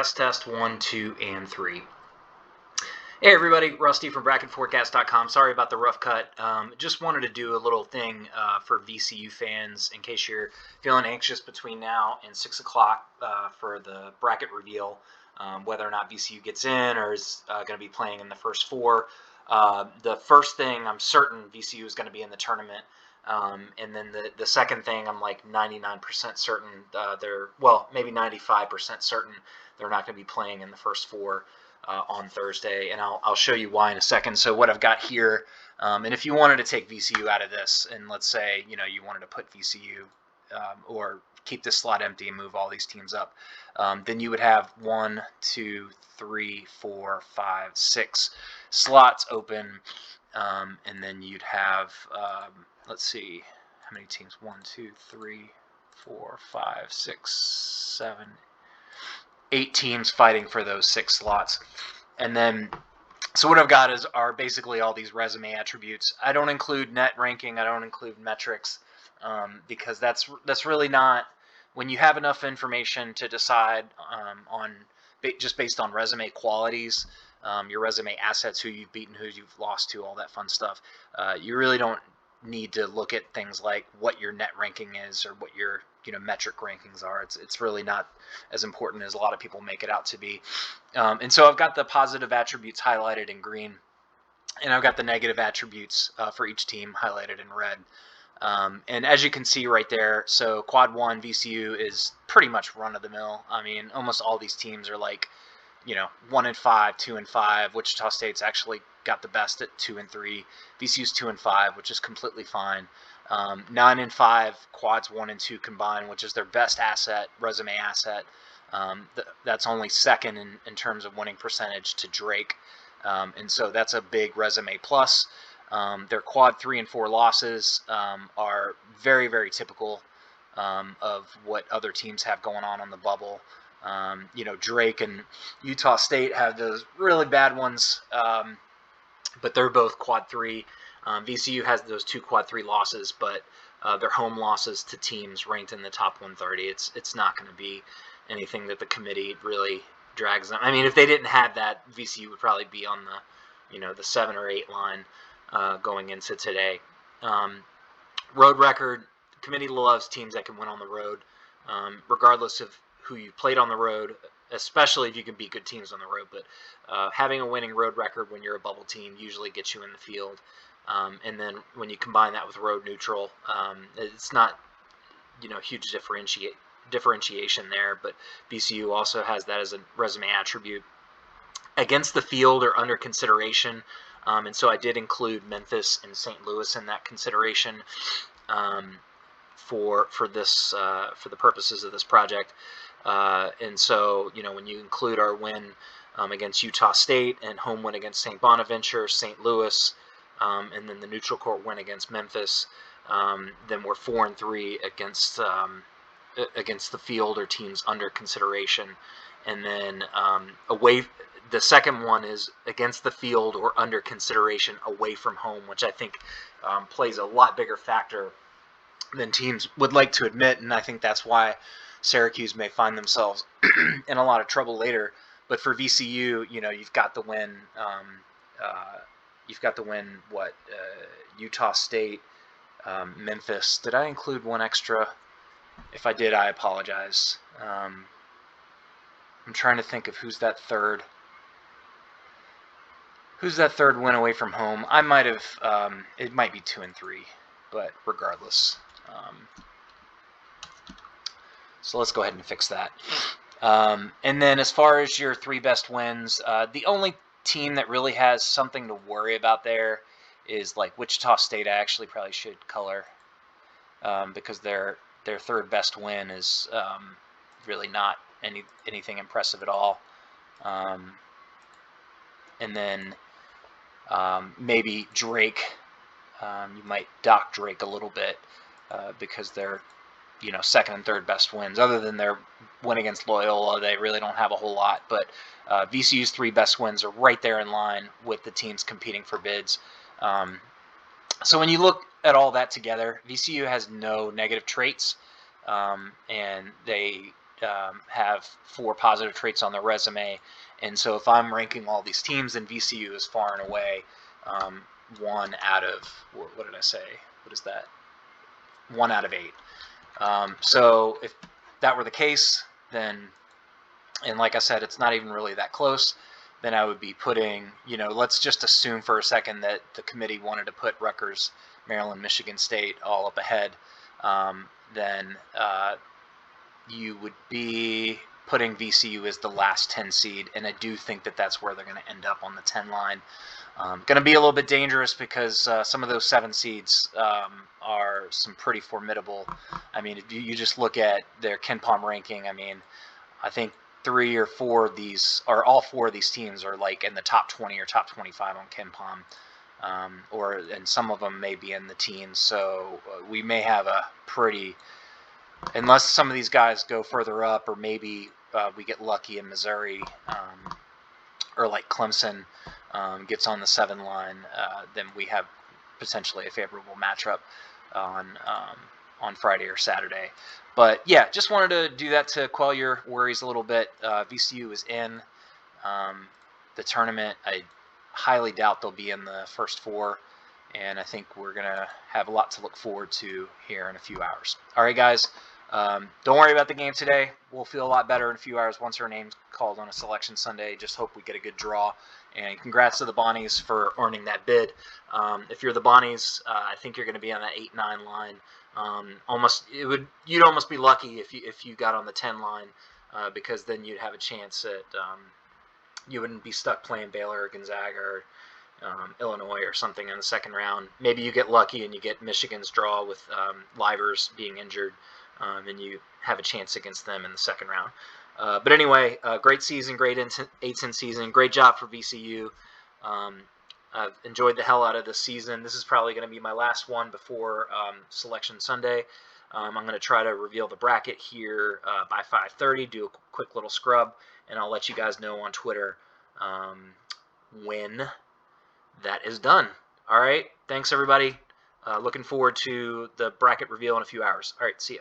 Test 1, 2, and 3. Hey everybody, Rusty from BracketForecast.com. Sorry about the rough cut. Just wanted to do a little thing for VCU fans in case you're feeling anxious between now and 6 o'clock for the bracket reveal, whether or not VCU gets in or is going to be playing in the first four. The first thing, I'm certain VCU is going to be in the tournament. And then the second thing, I'm like 99% certain maybe 95% certain they're not going to be playing in the first four on Thursday, and I'll show you why in a second. So what I've got here, and if you wanted to take VCU out of this, and let's say you wanted to put VCU or keep this slot empty and move all these teams up, then you would have 1, 2, 3, 4, 5, 6 slots open, and then you'd have let's see, how many teams? 1, 2, 3, 4, 5, 6, 7, 8 teams fighting for those 6 slots. And then, so what I've got are basically all these resume attributes. I don't include net ranking. I don't include metrics because that's really not, when you have enough information to decide on just based on resume qualities, your resume assets, who you've beaten, who you've lost to, all that fun stuff. You really don't need to look at things like what your net ranking is or what your metric rankings are. It's really not as important as a lot of people make it out to be. And so I've got the positive attributes highlighted in green, and I've got the negative attributes for each team highlighted in red. And as you can see right there, so quad 1 VCU is pretty much run of the mill. I mean, almost all these teams are like 1 and 5, 2 and 5. Wichita State's actually got the best at 2 and 3. VCU's 2 and 5, which is completely fine. 9 and 5 quads 1 and 2 combined, which is their best resume asset. That's only second in terms of winning percentage to Drake, and so that's a big resume plus. Their quad 3 and 4 losses are very, very typical of what other teams have going on the bubble. Drake and Utah State have those really bad ones, but they're both quad 3. VCU has those 2 quad 3 losses, but their home losses to teams ranked in the top 130. It's not going to be anything that the committee really drags them. I mean, if they didn't have that, VCU would probably be on the 7 or 8 line going into today. Road record, the committee loves teams that can win on the road, regardless of who you played on the road, especially if you can beat good teams on the road. But having a winning road record when you're a bubble team usually gets you in the field. And then when you combine that with road neutral, it's not huge differentiation there. But VCU also has that as a resume attribute. Against the field or under consideration, and so I did include Memphis and St. Louis in that consideration for the purposes of this project. And so when you include our win against Utah State and home win against St. Bonaventure, St. Louis, and then the neutral court win against Memphis, then we're 4 and 3 against the field or teams under consideration. And then the second one is against the field or under consideration away from home, which I think plays a lot bigger factor than teams would like to admit, and I think that's why Syracuse may find themselves in a lot of trouble later. But for VCU, you've got the win. Utah State, Memphis. Did I include one extra? If I did, I apologize. I'm trying to think of who's that third win away from home. I might have. It might be 2 and 3, but regardless. So let's go ahead and fix that. And then as far as your 3 best wins, the only team that really has something to worry about there is like Wichita State. I actually probably should color because their 3rd best win is really not anything impressive at all. And then maybe Drake. You might dock Drake a little bit because they're 2nd and 3rd best wins. Other than their win against Loyola, they really don't have a whole lot. But VCU's 3 best wins are right there in line with the teams competing for bids. So when you look at all that together, VCU has no negative traits, and they have 4 positive traits on their resume. And so if I'm ranking all these teams, then VCU is far and away 1 out of, what did I say? What is that? 1 out of 8. So if that were the case, then, and like I said, it's not even really that close, then I would be putting, let's just assume for a second that the committee wanted to put Rutgers, Maryland, Michigan State all up ahead. Then you would be putting VCU as the last 10 seed, and I do think that that's where they're going to end up on the 10 line. Going to be a little bit dangerous because some of those 7 seeds are some pretty formidable. I mean, if you just look at their KenPom ranking, I mean, I think 3 or 4 of these, or all 4 of these teams are like in the top 20 or top 25 on KenPom, and some of them may be in the teens. So we may have a pretty, unless some of these guys go further up, or maybe we get lucky in Missouri, or like Clemson gets on the 7 line, then we have potentially a favorable matchup on Friday or Saturday. But yeah, just wanted to do that to quell your worries a little bit. VCU is in the tournament. I highly doubt they'll be in the first 4, and I think we're going to have a lot to look forward to here in a few hours. All right, guys, don't worry about the game today. We'll feel a lot better in a few hours once our name's called on a selection Sunday. Just hope we get a good draw. And congrats to the Bonnies for earning that bid. If you're the Bonnies, I think you're going to be on that 8-9 line. You'd almost be lucky if you got on the 10 line, because then you'd have a chance at you wouldn't be stuck playing Baylor or Gonzaga or Illinois or something in the second round. Maybe you get lucky and you get Michigan's draw with Livers being injured, and you have a chance against them in the second round. But anyway, great season, great A-10 season. Great job for VCU. I've enjoyed the hell out of this season. This is probably going to be my last one before Selection Sunday. I'm going to try to reveal the bracket here by 5:30, do a quick little scrub, and I'll let you guys know on Twitter when that is done. All right, thanks everybody. Looking forward to the bracket reveal in a few hours. All right, see ya.